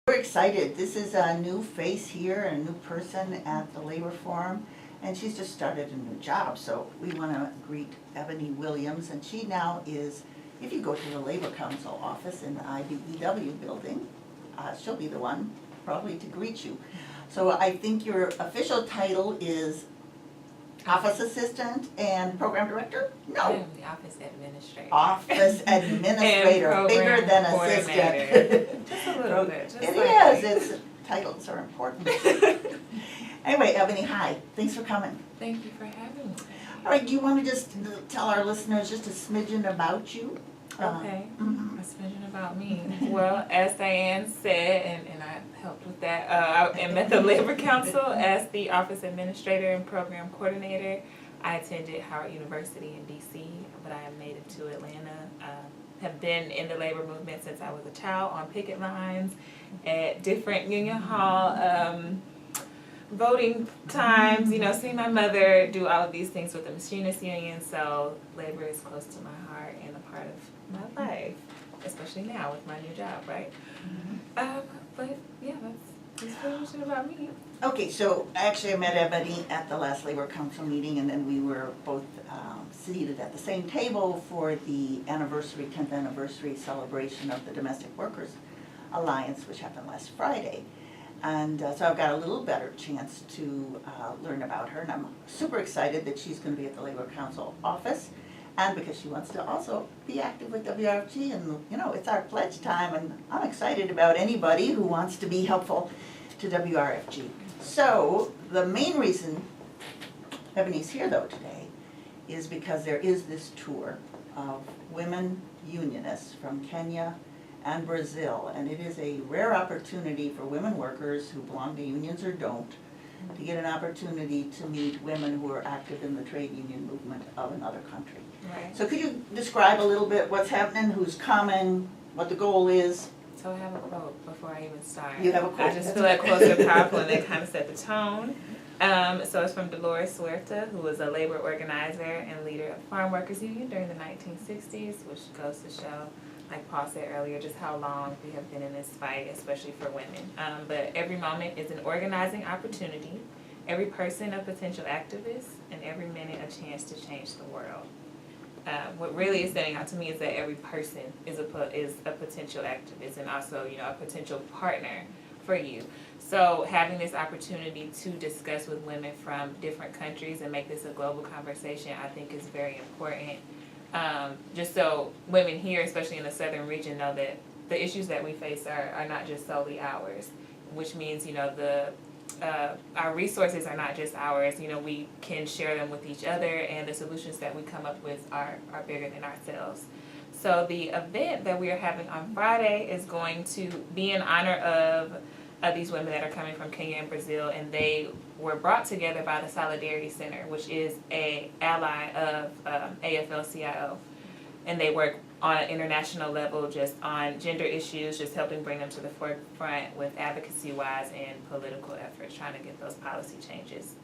We're excited. This is a new face here, a new person at the Labor Forum, and she's just started a new job. So we want to greet Ebone Williams, and she now is, if you go to the Labor Council office in the IBEW building, she'll be the one probably to greet you. So I think your official title is Office Assistant and Program Director? I No. am the Office Administrator. Office Administrator, And bigger Program than Coordinator. Assistant. Just a little bit. Just It slightly. is, it's, titles are important. Anyway, Ebone, hi, thanks for coming. Thank you for having me. All right, do you want to just tell our listeners just a smidgen about you? Okay, Mhm. a smidgen about me. Well, as Diane said, and I helped with that, I am at the Labor Council as the Office Administrator and Program Coordinator. I attended Howard University in DC, but I am native to Atlanta. Have been in the labor movement since I was a child on picket lines at different Union Hall voting times, seeing my mother do all of these things with the Machinists Union, so labor is close to my heart and a part of my life, especially now with my new job, right? But yeah, that's pretty much it about me. Okay, so actually I met Ebone at the last Labor Council meeting, and then we were both seated at the same table for the 10th anniversary celebration of the Domestic Workers Alliance, which happened last Friday. And so I've got a little better chance to learn about her, and I'm super excited that she's going to be at the Labor Council office, and because she wants to also be active with WRFG, and it's our pledge time, and I'm excited about anybody who wants to be helpful to WRFG. So the main reason Ebone's here though today is because there is this tour of women unionists from Kenya and Brazil, and it is a rare opportunity for women workers who belong to unions or don't to get an opportunity to meet women who are active in the trade union movement of another country. Right. So could you describe a little bit what's happening, who's coming, what the goal is? So I have a quote before I even start. You have a quote. I just feel like quotes are powerful and they kind of set the tone. So it's from Dolores Huerta, who was a labor organizer and leader of Farm Workers Union during the 1960s, which goes to show, like Paul said earlier, just how long we have been in this fight, especially for women. But every moment is an organizing opportunity, every person a potential activist, and every minute a chance to change the world. What really is standing out to me is that every person is a potential activist and also, a potential partner for you. So having this opportunity to discuss with women from different countries and make this a global conversation, I think is very important. Just so women here, especially in the southern region, know that the issues that we face are not just solely ours, which means, our resources are not just ours. We can share them with each other, and the solutions that we come up with are bigger than ourselves. So the event that we are having on Friday is going to be in honor of these women that are coming from Kenya and Brazil, and they were brought together by the Solidarity Center, which is an ally of AFL-CIO. And they work on an international level just on gender issues, just helping bring them to the forefront with advocacy-wise and political efforts, trying to get those policy changes.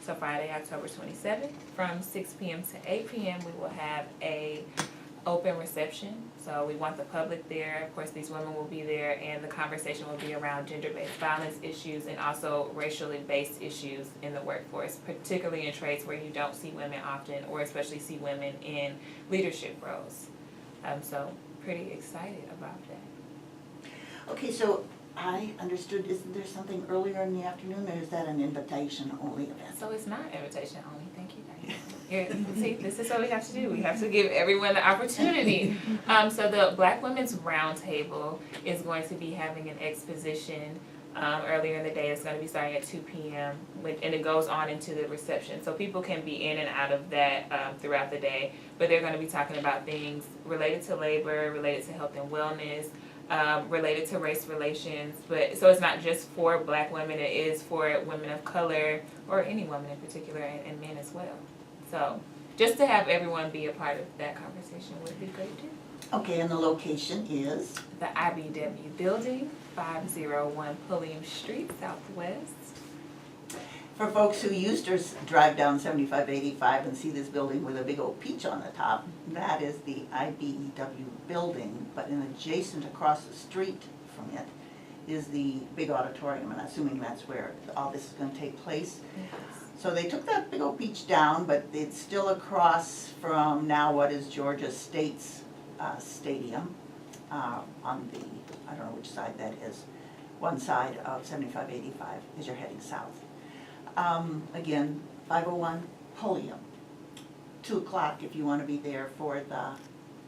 So Friday, October 27th, from 6 p.m. to 8 p.m., we will have a open reception. So we want the public there. Of course, these women will be there, and the conversation will be around gender-based violence issues and also racially based issues in the workforce, particularly in trades where you don't see women often, or especially see women in leadership roles. So pretty excited about that. Okay, so I understood, isn't there something earlier in the afternoon, or is that an invitation-only event? So it's not invitation only. Thank you, Diane. See, this is what we have to do. We have to give everyone the opportunity. So the Black Women's Roundtable is going to be having an exposition earlier in the day. It's going to be starting at 2 p.m. And it goes on into the reception. So people can be in and out of that throughout the day. But they're going to be talking about things related to labor, related to health and wellness, related to race relations. But so it's not just for Black women, it is for women of color, or any woman in particular, and men as well. So just to have everyone be a part of that conversation would be great too. Okay, and the location is? The IBEW building, 501 Pulliam Street, Southwest. For folks who used to drive down 7585 and see this building with a big old peach on the top, that is the IBEW building, but in adjacent across the street from it is the big auditorium, and assuming that's where all this is gonna take place. So they took that big old beach down, but it's still across from now what is Georgia State's stadium, on the, I don't know which side that is, one side of 7585 as you're heading south. Again, 501 Pulliam, 2 o'clock if you want to be there for the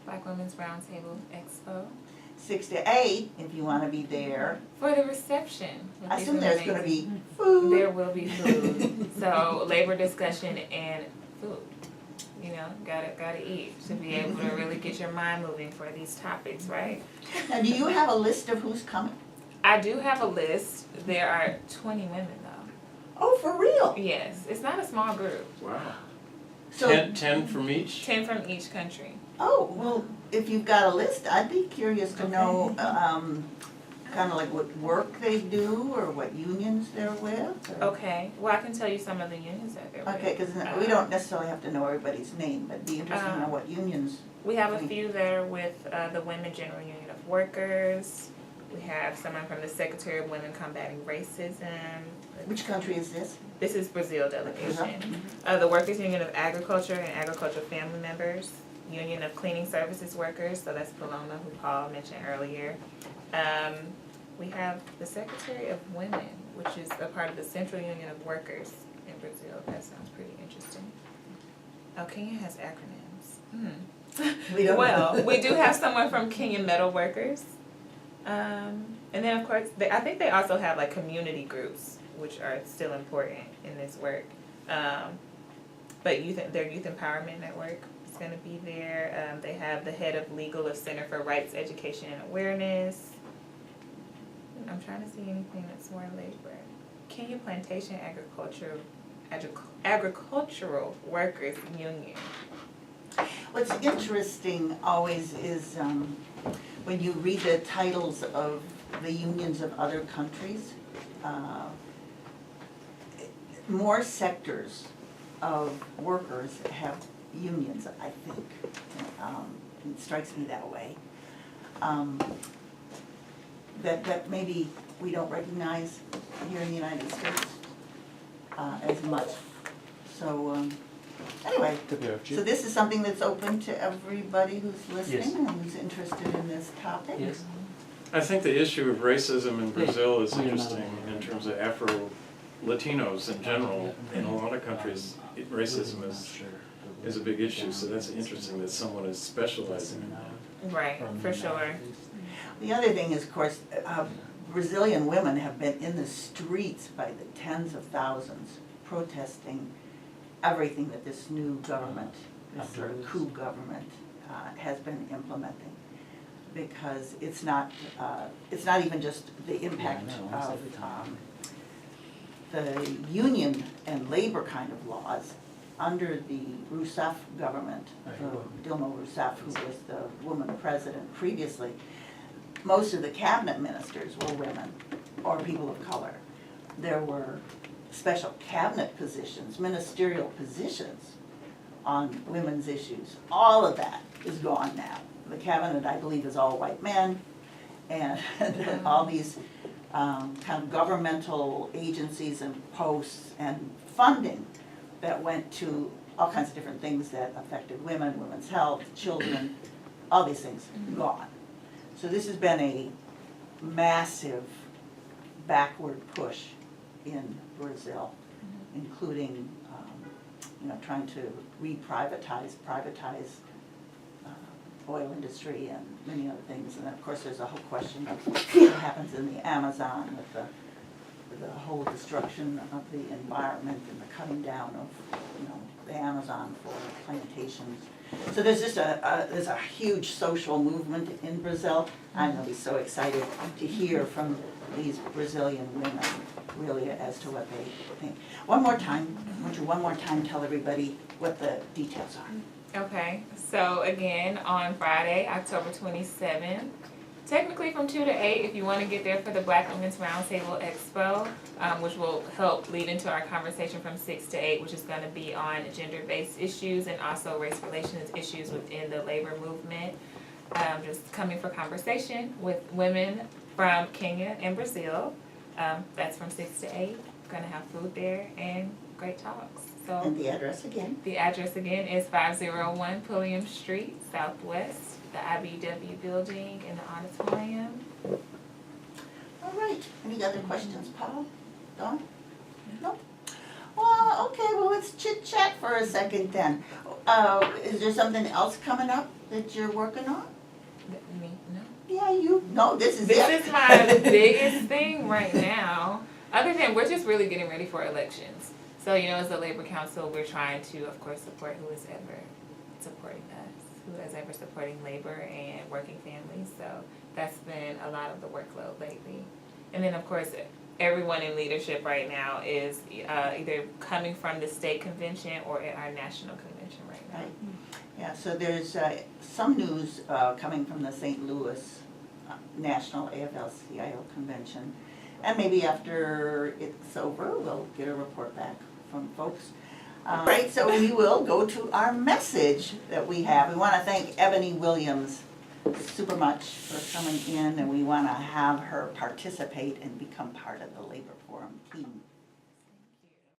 Black Women's Roundtable Expo. 6 to 8 if you want to be there. For the reception. I assume there's going to be food. There will be food. So labor discussion and food. You know, gotta eat to be able to really get your mind moving for these topics, right? Now, do you have a list of who's coming? I do have a list. There are 20 women though. Oh, for real? Yes, it's not a small group. Wow. So 10 from each? 10 from each country. Oh, well, if you've got a list, I'd be curious to know, kind of like what work they do or what unions they're with. Or- Okay, well, I can tell you some of the unions that they're with. Okay, because we don't necessarily have to know everybody's name, but it'd be interesting to know what unions. We have a few that are with the Women General Union of Workers. We have someone from the Secretary of Women Combating Racism. Which country is this? This is Brazil delegation. The Workers Union of Agriculture and Agricultural Family Members. Union of Cleaning Services Workers, so that's Paloma, who Paul mentioned earlier. We have the Secretary of Women, which is a part of the Central Union of Workers in Brazil. That sounds pretty interesting. Oh, Kenya has acronyms. We don't Well, we do have someone from Kenyan Metal Workers. And then, of course, I think they also have like community groups, which are still important in this work. But their Youth Empowerment Network is going to be there. They have the head of legal of Center for Rights, Education, and Awareness. I'm trying to see anything that's more labor. Kenya Plantation Agricultural Workers Union. What's interesting always is when you read the titles of the unions of other countries, more sectors of workers have unions, I think. It strikes me that way. That maybe we don't recognize here in the United States as much. So anyway, so this is something that's open to everybody who's listening and who's interested in this topic. Yes. I think the issue of racism in Brazil is interesting in terms of Afro-Latinos in general. In a lot of countries, racism is a big issue, so that's interesting that someone is specializing in that. Right, for sure. The other thing is, of course, Brazilian women have been in the streets by the tens of thousands protesting everything that this new government, this sort of coup government, has been implementing. Because it's not even just the impact of the union and labor kind of laws. Under the Rousseff government, Dilma Rousseff, who was the woman president previously, most of the cabinet ministers were women or people of color. There were special cabinet positions, ministerial positions on women's issues. All of that is gone now. The cabinet, I believe, is all white men, and all these kind of governmental agencies and posts and funding that went to all kinds of different things that affected women, women's health, children, all these things, gone. So this has been a massive backward push in Brazil, including trying to privatize oil industry and many other things. And then, of course, there's a whole question of what happens in the Amazon with the whole destruction of the environment and the cutting down of the Amazon for plantations. So there's just there's a huge social movement in Brazil. I'm going to be so excited to hear from these Brazilian women, really, as to what they think. One more time, I want you one more time tell everybody what the details are. Okay, so again, on Friday, October 27th, technically from 2 to 8, if you want to get there for the Black Women's Roundtable Expo, which will help lead into our conversation from 6 to 8, which is going to be on gender-based issues and also race relations issues within the labor movement. Just coming for conversation with women from Kenya and Brazil. That's from 6 to 8. Gonna have food there and great talks. So And the address again? the address again is 501 Pulliam Street, Southwest, the IBW building in the auditorium. All right, any other questions, Paul? Dawn? No? Well, okay, well, let's chit chat for a second then. Is there something else coming up that you're working on? Me? No. Yeah, no, this is it. This is my biggest thing right now. Other than we're just really getting ready for elections. So, as the Labor Council, we're trying to, of course, support who is ever supporting us, who is ever supporting labor and working families. So that's been a lot of the workload lately. And then, of course, everyone in leadership right now is either coming from the state convention or at our national convention right now. Right. Yeah, so there's some news coming from the St. Louis National AFL-CIO Convention. And maybe after it's over, we'll get a report back from folks. Right, so we will go to our message that we have. We want to thank Ebone Williams super much for coming in, and we want to have her participate and become part of the Labor Forum team.